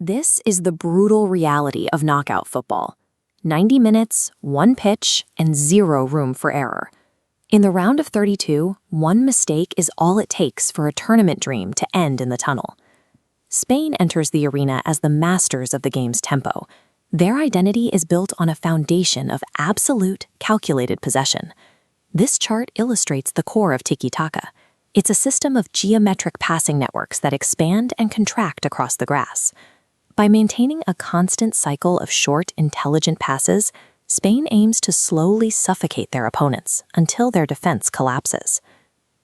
This is the brutal reality of knockout football. 90 minutes, one pitch, and zero room for error. In the round of 32, one mistake is all it takes for a tournament dream to end in the tunnel. Spain enters the arena as the masters of the game's tempo. Their identity is built on a foundation of absolute, calculated possession. This chart illustrates the core of Tiki-Taka. It's a system of geometric passing networks that expand and contract across the grass. By maintaining a constant cycle of short, intelligent passes, Spain aims to slowly suffocate their opponents until their defense collapses.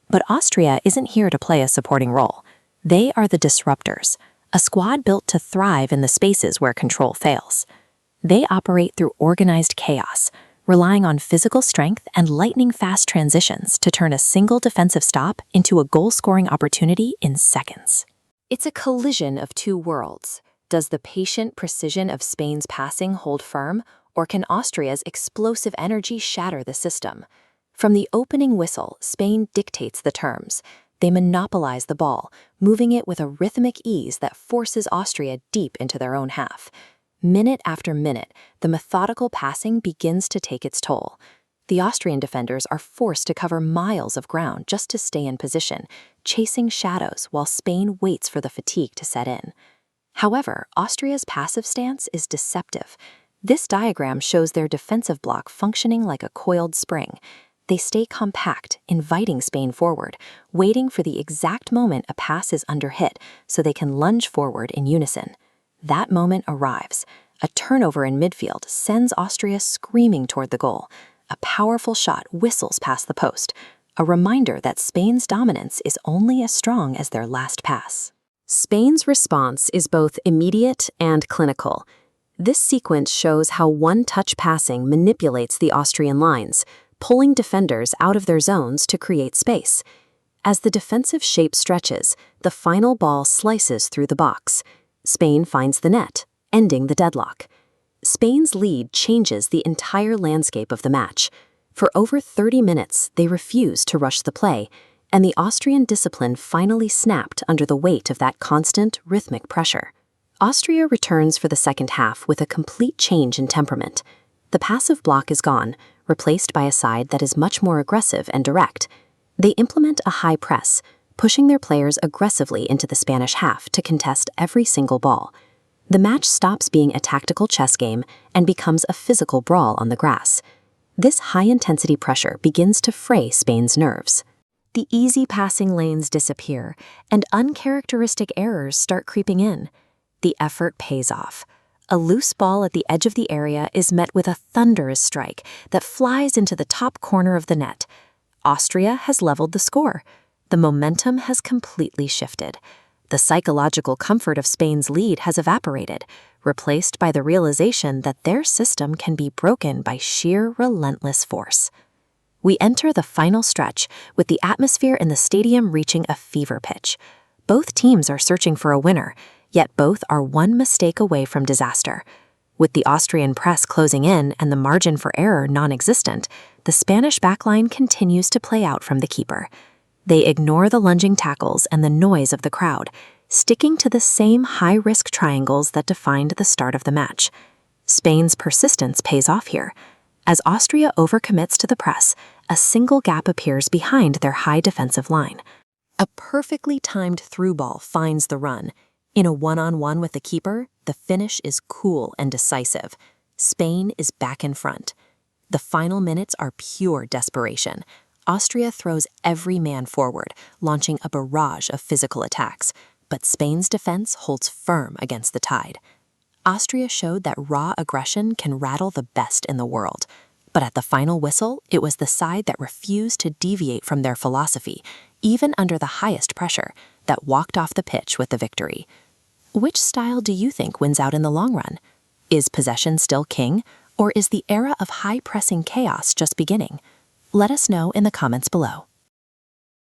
But Austria isn't here to play a supporting role. They are the disruptors, a squad built to thrive in the spaces where control fails. They operate through organized chaos, relying on physical strength and lightning-fast transitions to turn a single defensive stop into a goal-scoring opportunity in seconds. It's a collision of two worlds. Does the patient precision of Spain's passing hold firm, or can Austria's explosive energy shatter the system? From the opening whistle, Spain dictates the terms. They monopolize the ball, moving it with a rhythmic ease that forces Austria deep into their own half. Minute after minute, the methodical passing begins to take its toll. The Austrian defenders are forced to cover miles of ground just to stay in position, chasing shadows while Spain waits for the fatigue to set in. However, Austria's passive stance is deceptive. This diagram shows their defensive block functioning like a coiled spring. They stay compact, inviting Spain forward, waiting for the exact moment a pass is under hit so they can lunge forward in unison. That moment arrives. A turnover in midfield sends Austria screaming toward the goal. A powerful shot whistles past the post, a reminder that Spain's dominance is only as strong as their last pass. Spain's response is both immediate and clinical. This sequence shows how one-touch passing manipulates the Austrian lines, pulling defenders out of their zones to create space. As the defensive shape stretches, the final ball slices through the box. Spain finds the net, ending the deadlock. Spain's lead changes the entire landscape of the match. For over 30 minutes, they refused to rush the play, and the Austrian discipline finally snapped under the weight of that constant, rhythmic pressure. Austria returns for the second half with a complete change in temperament. The passive block is gone, replaced by a side that is much more aggressive and direct. They implement a high press, pushing their players aggressively into the Spanish half to contest every single ball. The match stops being a tactical chess game and becomes a physical brawl on the grass. This high-intensity pressure begins to fray Spain's nerves. The easy passing lanes disappear, and uncharacteristic errors start creeping in. The effort pays off. A loose ball at the edge of the area is met with a thunderous strike that flies into the top corner of the net. Austria has leveled the score. The momentum has completely shifted. The psychological comfort of Spain's lead has evaporated, replaced by the realization that their system can be broken by sheer relentless force. We enter the final stretch with the atmosphere in the stadium reaching a fever pitch. Both teams are searching for a winner, yet both are one mistake away from disaster. With the Austrian press closing in and the margin for error non-existent, the Spanish backline continues to play out from the keeper. They ignore the lunging tackles and the noise of the crowd, sticking to the same high-risk triangles that defined the start of the match. Spain's persistence pays off here. As Austria overcommits to the press, a single gap appears behind their high defensive line. A perfectly timed through ball finds the run. In a one-on-one with the keeper, the finish is cool and decisive. Spain is back in front. The final minutes are pure desperation. Austria throws every man forward, launching a barrage of physical attacks, but Spain's defense holds firm against the tide. Austria showed that raw aggression can rattle the best in the world. But at the final whistle, it was the side that refused to deviate from their philosophy, even under the highest pressure, that walked off the pitch with the victory. Which style do you think wins out in the long run? Is possession still king, or is the era of high-pressing chaos just beginning? Let us know in the comments below.